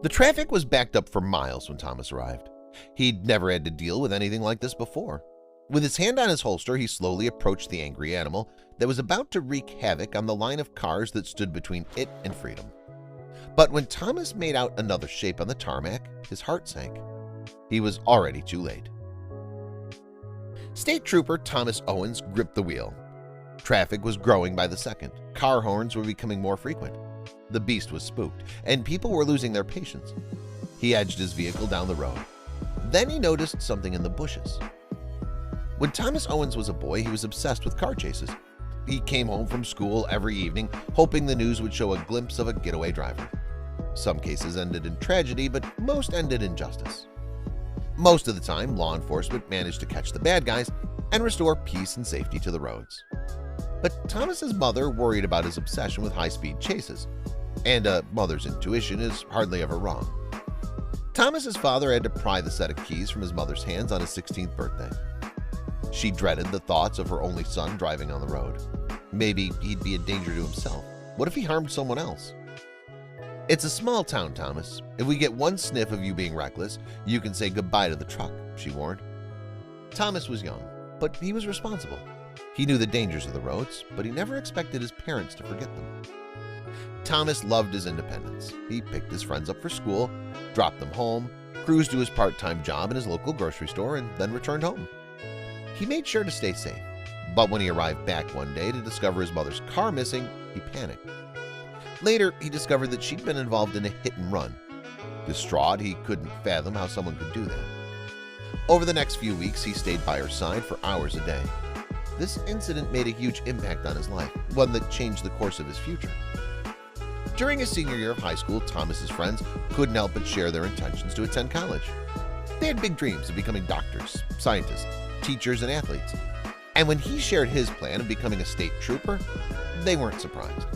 The traffic was backed up for miles when Thomas arrived. He'd never had to deal with anything like this before. With his hand on his holster, he slowly approached the angry animal that was about to wreak havoc on the line of cars that stood between it and freedom. But when Thomas made out another shape on the tarmac, his heart sank. He was already too late. State Trooper Thomas Owens gripped the wheel. Traffic was growing by the second. Car horns were becoming more frequent. The beast was spooked, and people were losing their patience. He edged his vehicle down the road. Then he noticed something in the bushes. When Thomas Owens was a boy, he was obsessed with car chases. He came home from school every evening, hoping the news would show a glimpse of a getaway driver. Some cases ended in tragedy, but most ended in justice. Most of the time, law enforcement managed to catch the bad guys and restore peace and safety to the roads. But Thomas's mother worried about his obsession with high-speed chases, and a mother's intuition is hardly ever wrong. Thomas's father had to pry the set of keys from his mother's hands on his 16th birthday. She dreaded the thoughts of her only son driving on the road. Maybe he'd be a danger to himself. What if he harmed someone else? "It's a small town, Thomas. If we get one sniff of you being reckless, you can say goodbye to the truck," she warned. Thomas was young, but he was responsible. He knew the dangers of the roads, but he never expected his parents to forget them. Thomas loved his independence. He picked his friends up for school, dropped them home, cruised to his part-time job in his local grocery store, and then returned home. He made sure to stay safe, but when he arrived back one day to discover his mother's car missing, he panicked. Later, he discovered that she'd been involved in a hit-and-run. Distraught, he couldn't fathom how someone could do that. Over the next few weeks, he stayed by her side for hours a day. This incident made a huge impact on his life, one that changed the course of his future. During his senior year of high school, Thomas's friends couldn't help but share their intentions to attend college. They had big dreams of becoming doctors, scientists, teachers, and athletes. And when he shared his plan of becoming a state trooper, they weren't surprised.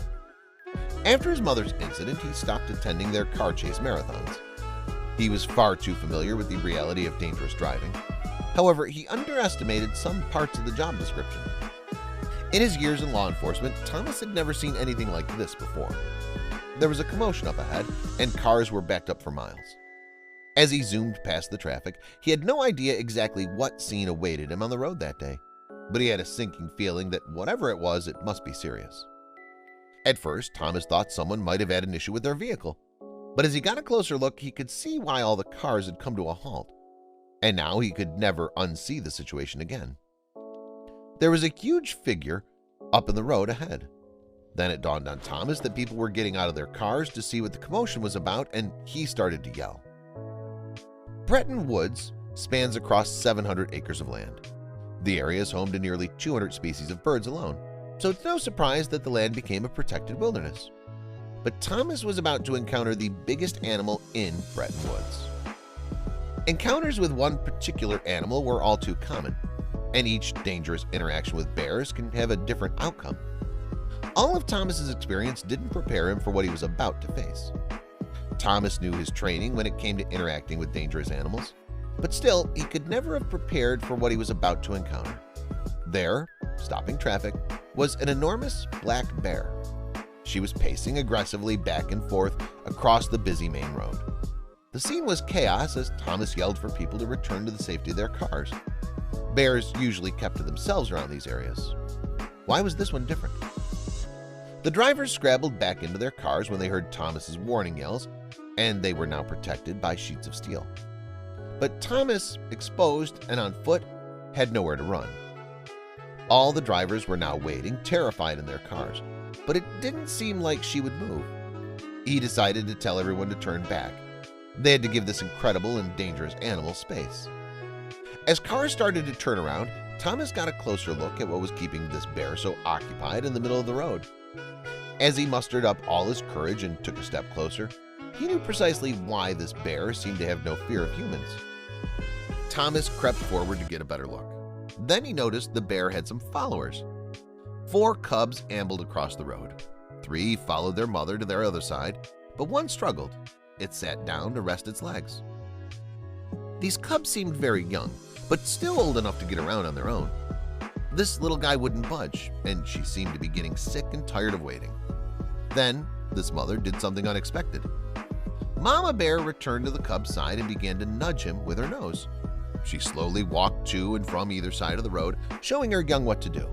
After his mother's incident, he stopped attending their car chase marathons. He was far too familiar with the reality of dangerous driving. However, he underestimated some parts of the job description. In his years in law enforcement, Thomas had never seen anything like this before. There was a commotion up ahead, and cars were backed up for miles. As he zoomed past the traffic, he had no idea exactly what scene awaited him on the road that day, but he had a sinking feeling that whatever it was, it must be serious. At first, Thomas thought someone might have had an issue with their vehicle, but as he got a closer look, he could see why all the cars had come to a halt, and now he could never unsee the situation again. There was a huge figure up in the road ahead. Then it dawned on Thomas that people were getting out of their cars to see what the commotion was about, and he started to yell. Breton Woods spans across 700 acres of land. The area is home to nearly 200 species of birds alone, so it's no surprise that the land became a protected wilderness. But Thomas was about to encounter the biggest animal in Breton Woods. Encounters with one particular animal were all too common, and each dangerous interaction with bears can have a different outcome. All of Thomas's experience didn't prepare him for what he was about to face. Thomas knew his training when it came to interacting with dangerous animals, but still, he could never have prepared for what he was about to encounter. There, stopping traffic, was an enormous black bear. She was pacing aggressively back and forth across the busy main road. The scene was chaos as Thomas yelled for people to return to the safety of their cars. Bears usually kept to themselves around these areas. Why was this one different? The drivers scrabbled back into their cars when they heard Thomas's warning yells, and they were now protected by sheets of steel. But Thomas, exposed and on foot, had nowhere to run. All the drivers were now waiting, terrified in their cars, but it didn't seem like she would move. He decided to tell everyone to turn back. They had to give this incredible and dangerous animal space. As cars started to turn around, Thomas got a closer look at what was keeping this bear so occupied in the middle of the road. As he mustered up all his courage and took a step closer, he knew precisely why this bear seemed to have no fear of humans. Thomas crept forward to get a better look. Then he noticed the bear had some followers. 4 cubs ambled across the road. 3 followed their mother to their other side, but one struggled. It sat down to rest its legs. These cubs seemed very young, but still old enough to get around on their own. This little guy wouldn't budge, and she seemed to be getting sick and tired of waiting. Then, this mother did something unexpected. Mama Bear returned to the cub's side and began to nudge him with her nose. She slowly walked to and from either side of the road, showing her young what to do.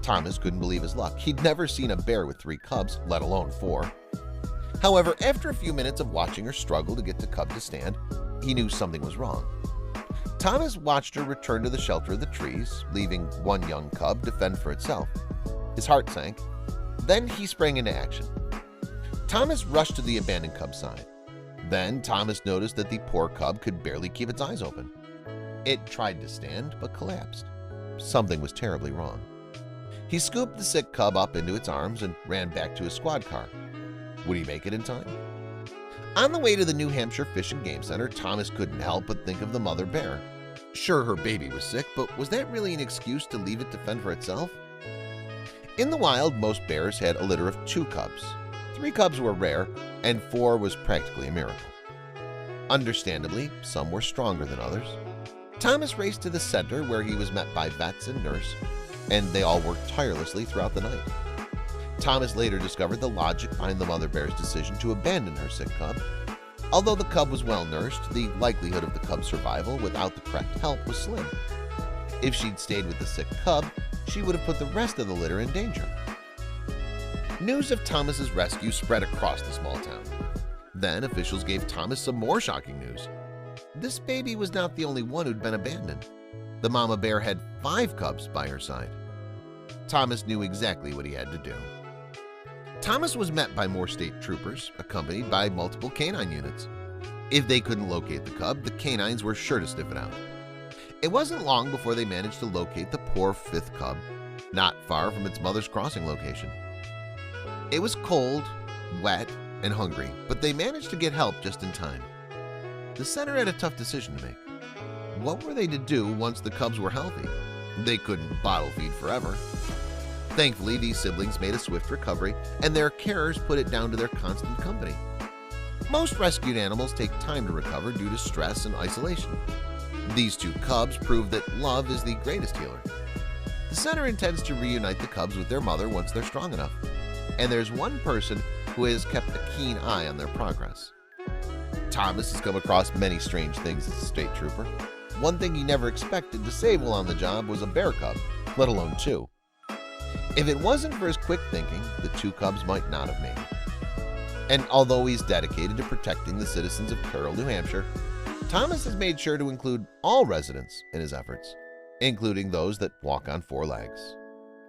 Thomas couldn't believe his luck. He'd never seen a bear with 3 cubs, let alone 4. However, after a few minutes of watching her struggle to get the cub to stand, he knew something was wrong. Thomas watched her return to the shelter of the trees, leaving one young cub to fend for itself. His heart sank. Then he sprang into action. Thomas rushed to the abandoned cub's side. Then Thomas noticed that the poor cub could barely keep its eyes open. It tried to stand but collapsed. Something was terribly wrong. He scooped the sick cub up into its arms and ran back to his squad car. Would he make it in time? On the way to the New Hampshire Fish and Game Center, Thomas couldn't help but think of the mother bear. Sure, her baby was sick, but was that really an excuse to leave it to fend for itself? In the wild, most bears had a litter of 2 cubs. 3 cubs were rare, and 4 was practically a miracle. Understandably, some were stronger than others. Thomas raced to the center where he was met by vets and nurse, and they all worked tirelessly throughout the night. Thomas later discovered the logic behind the mother bear's decision to abandon her sick cub. Although the cub was well nursed, the likelihood of the cub's survival without the correct help was slim. If she'd stayed with the sick cub, she would have put the rest of the litter in danger. News of Thomas's rescue spread across the small town. Then officials gave Thomas some more shocking news. This baby was not the only one who'd been abandoned. The mama bear had 5 cubs by her side. Thomas knew exactly what he had to do. Thomas was met by more state troopers, accompanied by multiple canine units. If they couldn't locate the cub, the canines were sure to sniff it out. It wasn't long before they managed to locate the poor 5th cub, not far from its mother's crossing location. It was cold, wet, and hungry, but they managed to get help just in time. The center had a tough decision to make. What were they to do once the cubs were healthy? They couldn't bottle feed forever. Thankfully, these siblings made a swift recovery, and their carers put it down to their constant company. Most rescued animals take time to recover due to stress and isolation. These 2 cubs prove that love is the greatest healer. The center intends to reunite the cubs with their mother once they're strong enough, and there's one person who has kept a keen eye on their progress. Thomas has come across many strange things as a state trooper. One thing he never expected to save while on the job was a bear cub, let alone 2. If it wasn't for his quick thinking, the 2 cubs might not have made it. And although he's dedicated to protecting the citizens of Carroll, New Hampshire, Thomas has made sure to include all residents in his efforts, including those that walk on 4 legs.